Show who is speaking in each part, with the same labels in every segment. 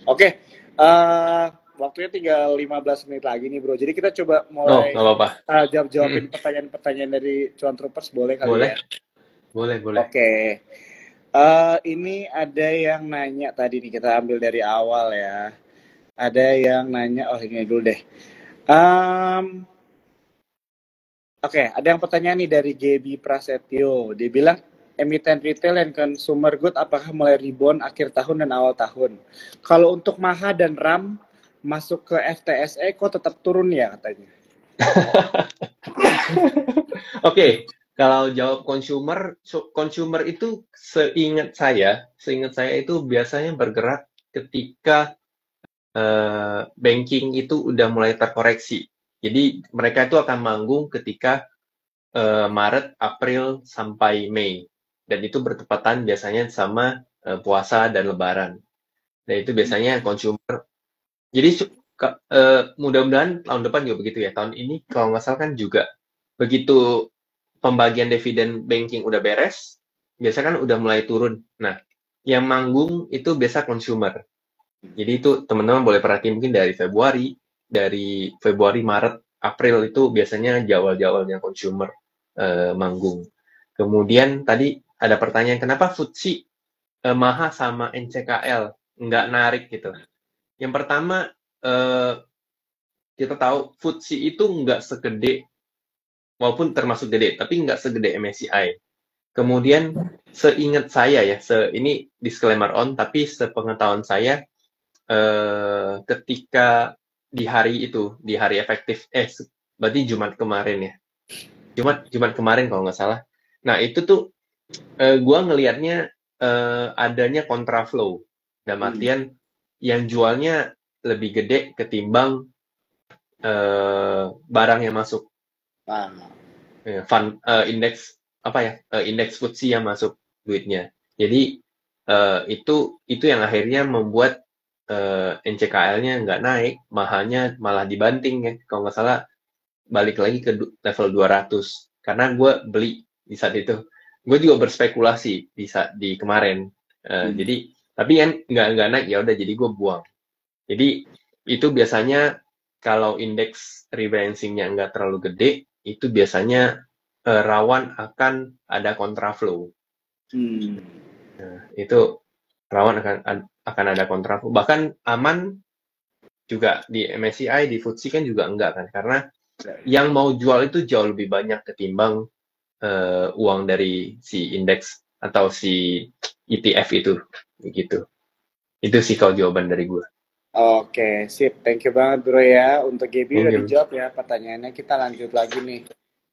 Speaker 1: Oke, eh waktunya tinggal 15 menit lagi nih bro. Jadi kita coba
Speaker 2: Oh,
Speaker 1: mulai
Speaker 2: nggak apa-apa.
Speaker 1: jawab-jawabin
Speaker 2: Mm-mm.
Speaker 1: pertanyaan-pertanyaan dari Cuan Troopers, boleh kali
Speaker 2: Boleh,
Speaker 1: ya?
Speaker 2: boleh, boleh.
Speaker 1: Oke, ini ada yang nanya tadi nih, kita ambil dari awal ya. Ada yang nanya, oh ini dulu deh. Em, Oke, ada yang pertanyaan nih dari Gaby Prasetyo. Dia bilang, emiten retail dan consumer good apakah mulai rebound akhir tahun dan awal tahun? Kalau untuk Maha dan RAM masuk ke FTSE kok tetap turun ya katanya.
Speaker 2: Oke, kalau jawab consumer itu seingat saya itu biasanya bergerak ketika banking itu udah mulai terkoreksi. Jadi mereka itu akan manggung ketika Maret, April sampai Mei, dan itu bertepatan biasanya sama puasa dan Lebaran. Dan itu biasanya consumer. Jadi mudah-mudahan tahun depan juga begitu ya. Tahun ini kalau nggak salah kan juga begitu pembagian dividen banking udah beres, biasa kan udah mulai turun. Nah, yang manggung itu biasa consumer. Jadi itu teman-teman boleh perhatiin mungkin dari Februari, Maret, April itu biasanya jawal-jawalnya consumer manggung. Kemudian tadi ada pertanyaan kenapa FTSE Maha sama NCKL nggak narik gitu. Yang pertama eh, kita tahu FTSE itu nggak segede, walaupun termasuk gede, tapi nggak segede MSCI. Kemudian seingat saya ya, ini disclaimer on, tapi sepengetahuan saya ketika di hari itu, di hari efektif, berarti Jumat kemarin ya, Jumat kemarin kalau nggak salah. Nah itu tuh gue ngelihatnya adanya kontraflow, dalam
Speaker 1: Hmm.
Speaker 2: artian yang jualnya lebih gede ketimbang barang yang masuk.
Speaker 1: Nah,
Speaker 2: Fund indeks apa ya, indeks FTSE yang masuk duitnya. Jadi itu yang akhirnya membuat NCKL-nya nggak naik, mahalnya malah dibanting ya. Kalau nggak salah balik lagi ke level 200. Karena gue beli di saat itu. Gue juga berspekulasi di kemarin.
Speaker 1: hmm.
Speaker 2: Jadi tapi kan nggak naik, ya udah jadi gue buang. Jadi itu biasanya kalau indeks rebalancing-nya nggak terlalu gede, itu biasanya rawan akan ada kontraflow.
Speaker 1: Hmm.
Speaker 2: Itu rawan akan ada kontraflow. Bahkan aman juga di MSCI, di FTSE kan juga enggak kan, karena yang mau jual itu jauh lebih banyak ketimbang uang dari si indeks atau si ETF itu, begitu. Itu sih kalau jawaban dari gue.
Speaker 1: Oke, sip. Thank you banget bro ya. Untuk Gaby
Speaker 2: Thank
Speaker 1: udah
Speaker 2: you.
Speaker 1: dijawab ya pertanyaannya. Kita lanjut lagi nih.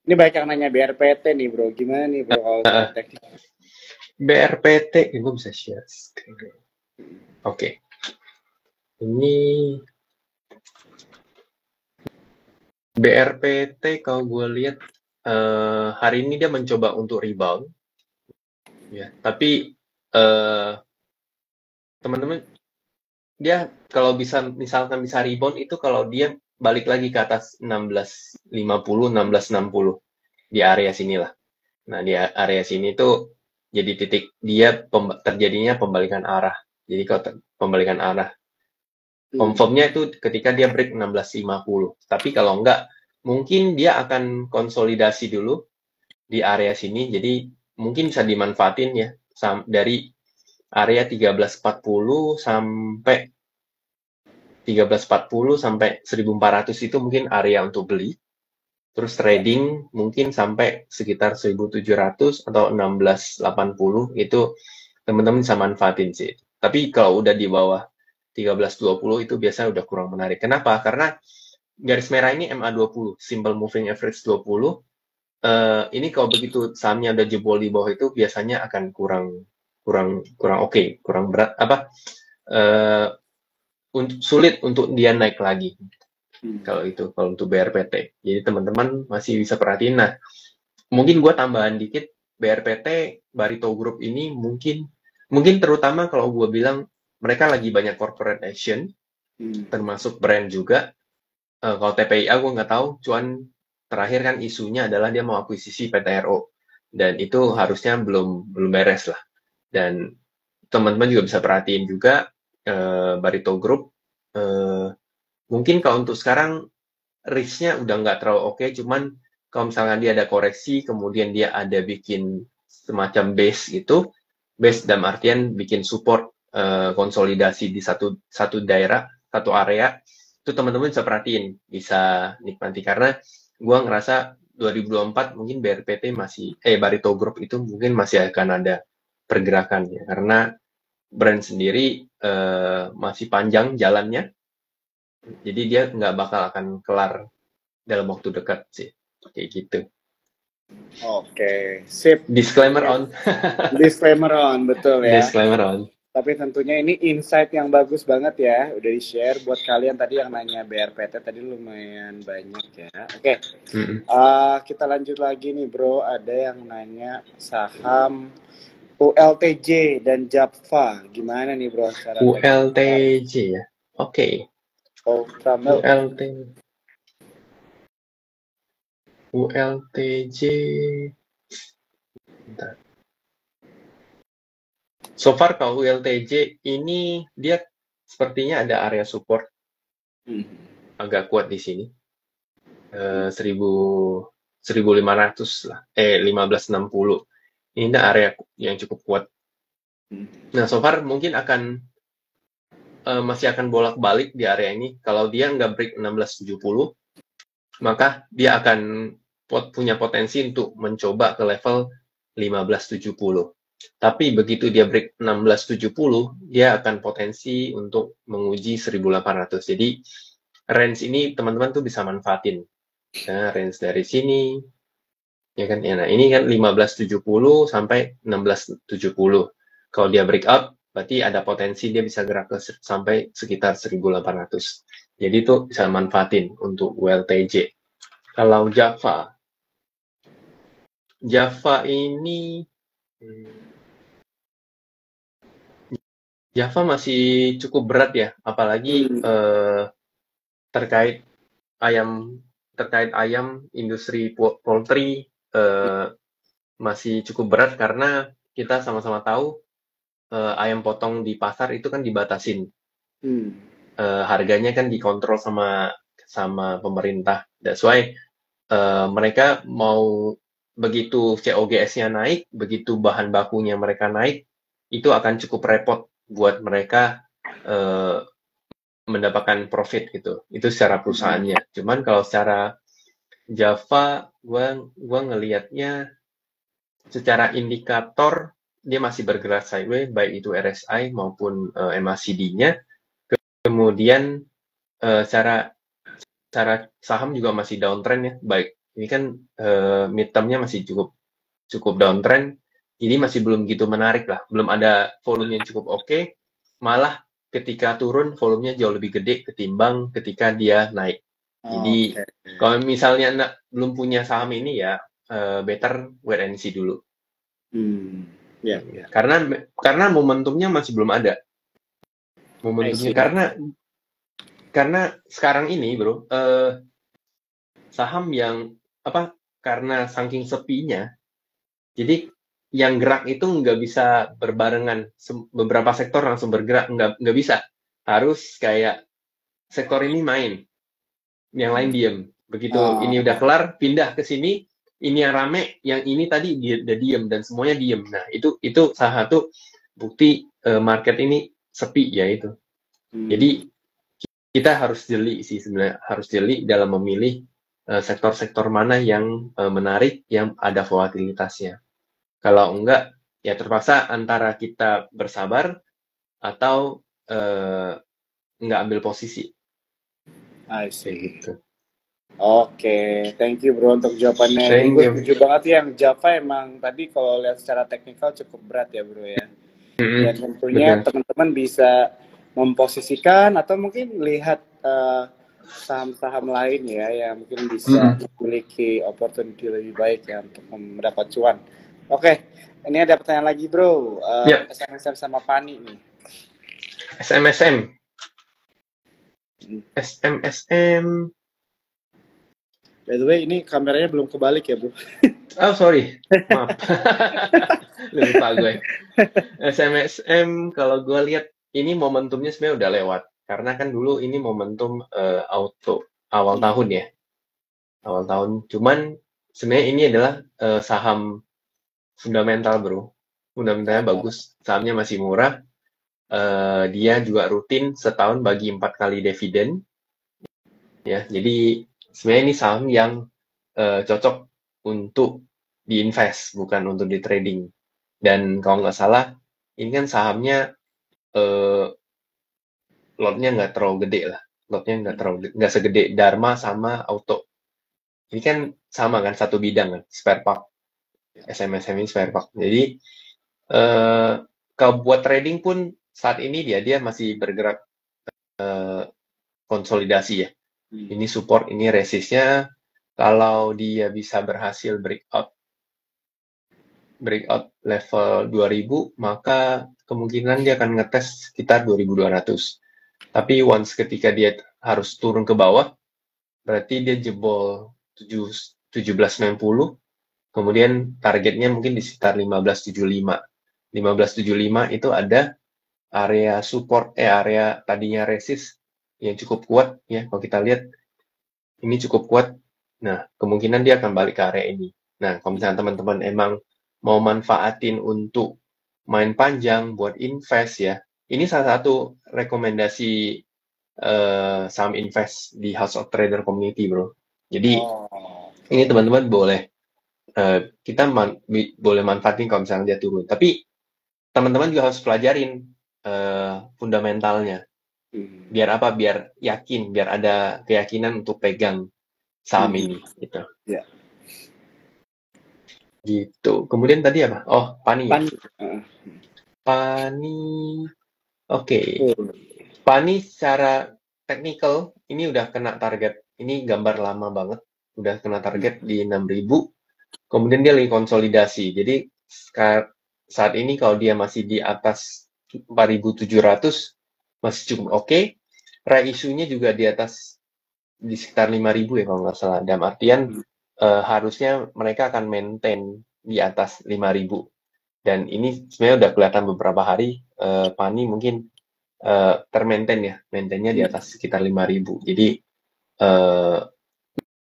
Speaker 1: Ini banyak yang nanya BRPT nih bro. Gimana nih bro kalau secara teknis?
Speaker 2: BRPT, gue bisa share screen. Oke, ini BRPT kalau gue lihat hari ini dia mencoba untuk rebound, ya. Tapi eh, teman-teman, dia kalau bisa misalkan bisa rebound itu kalau dia balik lagi ke atas 1650, 1660 di area sinilah. Nah di area sini tuh jadi titik dia terjadinya pembalikan arah. Jadi kalau pembalikan arah
Speaker 1: Hmm.
Speaker 2: confirmnya itu ketika dia break 1650. Tapi kalau enggak, mungkin dia akan konsolidasi dulu di area sini. Jadi mungkin bisa dimanfaatin ya dari area 1340 sampai 1340 sampai 1400 itu mungkin area untuk beli. Terus
Speaker 1: Ya.
Speaker 2: trading mungkin sampai sekitar 1700 atau 1680 itu teman-teman bisa manfaatin sih. Tapi kalau udah di bawah 1320 itu biasanya udah kurang menarik. Kenapa? Karena garis merah ini MA20, Simple Moving Average 20. Ini kalau begitu sahamnya udah jebol di bawah itu biasanya akan kurang kurang kurang oke, kurang berat apa eh, sulit untuk dia naik lagi
Speaker 1: Hmm.
Speaker 2: kalau untuk BRPT. Jadi teman-teman masih bisa perhatiin. Nah, mungkin gue tambahan dikit, BRPT Barito Group ini mungkin mungkin terutama kalau gue bilang mereka lagi banyak corporate action,
Speaker 1: Hmm.
Speaker 2: termasuk brand juga. Kalau TPIA gue nggak tahu, cuman terakhir kan isunya adalah dia mau akuisisi PTRO, dan itu harusnya belum belum beres lah. Dan teman-teman juga bisa perhatiin juga Barito Group. Mungkin kalau untuk sekarang risk-nya udah nggak terlalu oke, cuman kalau misalnya dia ada koreksi, kemudian dia ada bikin semacam base gitu, base dalam artian bikin support konsolidasi di satu daerah, satu area, itu teman-teman bisa perhatiin, bisa nikmati. Karena gua ngerasa 2024 mungkin BRPT Barito Group itu mungkin masih akan ada pergerakan ya, karena brand sendiri masih panjang jalannya, jadi dia nggak bakal akan kelar dalam waktu dekat sih, kayak gitu.
Speaker 1: Oke, sip.
Speaker 2: Disclaimer on.
Speaker 1: Disclaimer on, betul ya.
Speaker 2: Disclaimer on.
Speaker 1: Tapi tentunya ini insight yang bagus banget ya, udah di-share buat kalian tadi yang nanya BRPT tadi lumayan banyak ya. Oke, kita lanjut lagi nih bro, ada yang nanya saham ULTJ dan Java, gimana nih bro?
Speaker 2: ULTJ ya, oke. ULTJ. Bentar. So far kalau ULTJ ini dia sepertinya ada area support agak kuat di sini. 1500 lah, 1560. Ini ada area yang cukup kuat. Nah, so far mungkin masih akan bolak-balik di area ini. Kalau dia nggak break 1670, maka dia akan punya potensi untuk mencoba ke level 1570. Tapi begitu dia break 1670, dia akan potensi untuk menguji 1800. Jadi range ini teman-teman tuh bisa manfaatin. Nah, range dari sini, ya kan? Ya, nah ini kan 1570 sampai 1670. Kalau dia break up, berarti ada potensi dia bisa gerak ke sampai sekitar 1800. Jadi itu bisa manfaatin untuk ULTJ. Kalau Java ini Java masih cukup berat ya, apalagi terkait ayam industri poultry masih cukup berat karena kita sama-sama tahu ayam potong di pasar itu kan dibatasin, harganya kan dikontrol sama pemerintah. That's why mereka mau begitu COGS-nya naik, begitu bahan bakunya mereka naik, itu akan cukup repot buat mereka mendapatkan profit gitu. Itu secara perusahaannya. Cuman kalau secara Java, gua ngelihatnya secara indikator dia masih bergerak sideways, baik itu RSI maupun MACD-nya. Kemudian secara saham juga masih downtrend ya. Baik, ini kan midterm-nya masih cukup downtrend. Jadi masih belum gitu menarik lah, belum ada volume yang cukup oke. Malah ketika turun volumenya jauh lebih gede ketimbang ketika dia naik. Jadi kalau misalnya belum punya saham ini ya better wait and see dulu. Karena momentumnya masih belum ada. Momentumnya karena sekarang ini bro saham yang karena saking sepinya, jadi yang gerak itu nggak bisa berbarengan, beberapa sektor langsung bergerak, nggak bisa, harus kayak sektor ini main, yang lain diem, begitu ini udah kelar pindah ke sini, ini yang rame, yang ini tadi udah diem dan semuanya diem. Nah itu salah satu bukti market ini sepi ya itu. Jadi kita harus jeli sih sebenarnya, harus jeli dalam memilih sektor-sektor mana yang menarik, yang ada volatilitasnya. Kalau enggak, ya terpaksa antara kita bersabar atau enggak ambil posisi.
Speaker 1: I see. Gitu. Oke, thank you bro untuk jawabannya. Gue setuju banget yang Java emang tadi kalau lihat secara teknikal cukup berat ya bro ya. Dan tentunya teman-teman bisa memposisikan atau mungkin lihat saham-saham lain ya yang mungkin bisa memiliki opportunity lebih baik ya untuk mendapat cuan. Oke, ini ada pertanyaan lagi bro. SMSM sama Pani nih.
Speaker 2: SMSM.
Speaker 1: By the way, ini kameranya belum kebalik ya bro.
Speaker 2: Oh sorry, maaf. Lupa gue. SMSM kalau gue lihat ini momentumnya sebenarnya udah lewat. Karena kan dulu ini momentum auto awal tahun ya. Awal tahun. Cuman sebenarnya ini adalah saham fundamental, bro. Fundamentalnya bagus. Sahamnya masih murah. Dia juga rutin setahun bagi 4 kali dividen. Ya, jadi sebenarnya ini saham yang cocok untuk diinvest, bukan untuk di trading. Dan kalau nggak salah, ini kan sahamnya lotnya nggak terlalu gede lah. Lotnya nggak segede Dharma sama Auto. Ini kan sama kan, satu bidang kan, spare part. SMSM ini spare part. Jadi kalau buat trading pun saat ini dia masih bergerak konsolidasi ya. Ini support, ini resistnya. Kalau dia bisa berhasil breakout level 2000, maka kemungkinan dia akan ngetes sekitar 2200. Tapi once ketika dia harus turun ke bawah, berarti dia jebol 1790, kemudian targetnya mungkin di sekitar 1575. 1575 itu ada area support, area tadinya resist yang cukup kuat ya. Kalau kita lihat ini cukup kuat. Nah, kemungkinan dia akan balik ke area ini. Nah, kalau misalnya teman-teman emang mau manfaatin untuk main panjang buat invest ya, ini salah satu rekomendasi saham invest di House of Trader Community, bro. Jadi ini teman-teman boleh kita boleh manfaatin kalau misalnya dia turun. Tapi teman-teman juga harus pelajarin fundamentalnya. Biar apa? Biar yakin, biar ada keyakinan untuk pegang saham ini, gitu.
Speaker 1: Ya.
Speaker 2: Gitu. Kemudian tadi apa? Oh, Pani. Pani. Oke. Pani secara technical ini udah kena target. Ini gambar lama banget. Udah kena target di 6.000. Kemudian dia lagi konsolidasi. Jadi saat ini kalau dia masih di atas 4.700 masih cukup oke. Reissue-nya juga di atas di sekitar 5.000 ya kalau nggak salah. Dalam artian harusnya mereka akan maintain di atas 5.000. Dan ini sebenarnya udah kelihatan beberapa hari Pani mungkin termaintain ya, maintainnya di atas sekitar 5.000. Jadi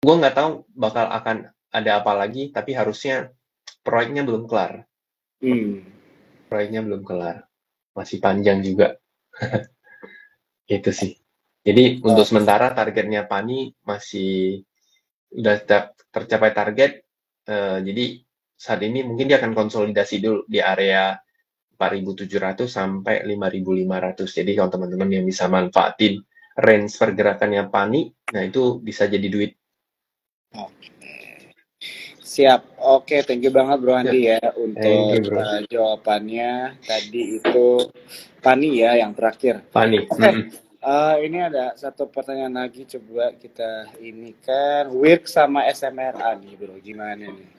Speaker 2: gue nggak tahu bakal akan ada apa lagi, tapi harusnya proyeknya belum kelar. Proyeknya belum kelar, masih panjang juga. Itu sih. Jadi untuk sementara targetnya Pani masih udah tercapai target. Jadi saat ini mungkin dia akan konsolidasi dulu di area 4.700 sampai 5.500. Jadi kalau teman-teman yang bisa manfaatin range pergerakannya Pani, nah itu bisa jadi duit.
Speaker 1: Siap. Oke, thank you banget Bro Andi ya untuk jawabannya. Tadi itu Pani ya yang terakhir.
Speaker 2: Pani.
Speaker 1: Ini ada satu pertanyaan lagi, coba kita ini kan WIRG sama SMRA nih Bro, gimana nih?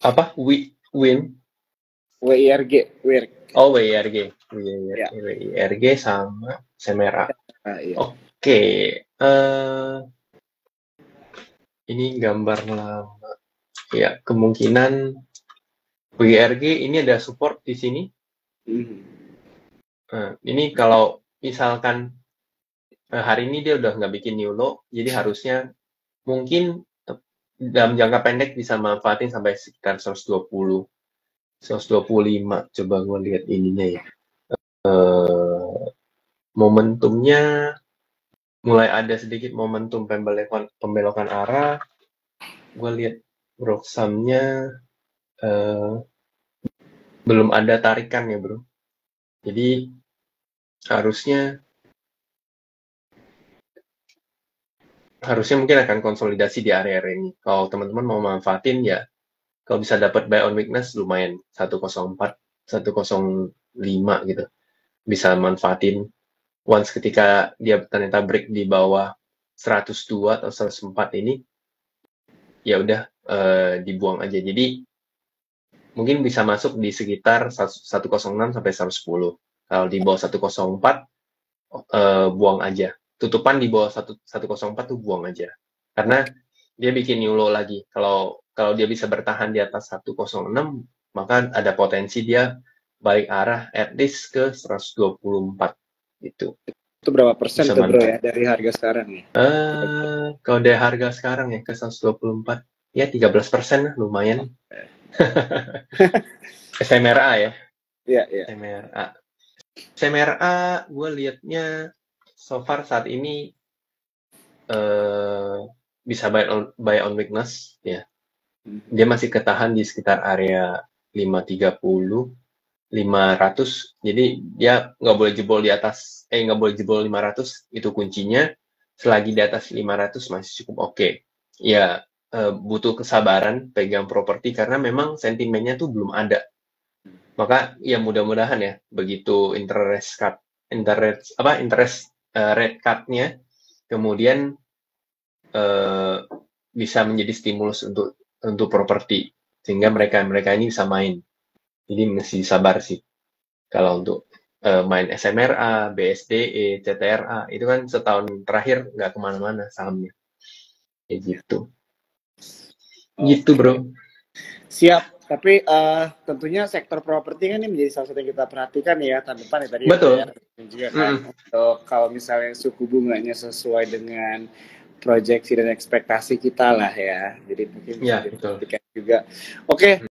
Speaker 2: Apa? WIRG?
Speaker 1: WIRG.
Speaker 2: Oh, WIRG. WIRG sama SMRA.
Speaker 1: Iya.
Speaker 2: Oke. Ini gambar lama. Ya, kemungkinan WIRG ini ada support di sini. Nah, ini kalau misalkan hari ini dia udah nggak bikin new low, jadi harusnya mungkin dalam jangka pendek bisa manfaatin sampai sekitar 120, 125. Coba gue lihat ininya ya. Momentumnya mulai ada sedikit momentum pembelokan arah. Gue lihat Roxamnya belum ada tarikan ya bro. Jadi harusnya mungkin akan konsolidasi di area ini. Kalau teman-teman mau manfaatin ya, kalau bisa dapat buy on weakness lumayan 104, 105 gitu. Bisa manfaatin once ketika dia ternyata break di bawah 102 atau 104 ini, ya udah dibuang aja. Jadi mungkin bisa masuk di sekitar 106 sampai 110. Kalau di bawah 104 buang aja. Tutupan di bawah 104 tuh buang aja. Karena dia bikin new low lagi. Kalau dia bisa bertahan di atas 106, maka ada potensi dia balik arah at least ke 124. Itu
Speaker 1: Itu berapa persen
Speaker 2: bisa
Speaker 1: tuh bro ya
Speaker 2: manfaat.
Speaker 1: dari harga sekarang ya?
Speaker 2: Kalau dari harga sekarang ya ke 124, ya 13% lah, lumayan. SMRA ya,
Speaker 1: Iya, iya.
Speaker 2: SMRA. SMRA gue liatnya so far saat ini bisa buy on weakness ya. Dia masih ketahan di sekitar area 530, 500. Jadi dia nggak boleh jebol di atas, nggak boleh jebol 500, itu kuncinya. Selagi di atas 500 masih cukup oke. Ya, butuh kesabaran pegang properti karena memang sentimennya tuh belum ada. Maka ya mudah-mudahan ya begitu interest rate cut-nya kemudian bisa menjadi stimulus untuk properti sehingga mereka ini bisa main. Jadi mesti sabar sih kalau untuk main SMRA, BSDE, CTRA itu kan setahun terakhir nggak kemana-mana sahamnya. Kayak gitu. Gitu
Speaker 1: Oke.
Speaker 2: bro.
Speaker 1: Siap, tapi tentunya sektor properti kan ini menjadi salah satu yang kita perhatikan ya tahun depan ya tadi
Speaker 2: Betul.
Speaker 1: juga kan. Untuk kalau misalnya suku bunganya sesuai dengan proyeksi dan ekspektasi kita lah ya. Jadi mungkin bisa
Speaker 2: Ya, betul.
Speaker 1: diperhatikan juga. Oke,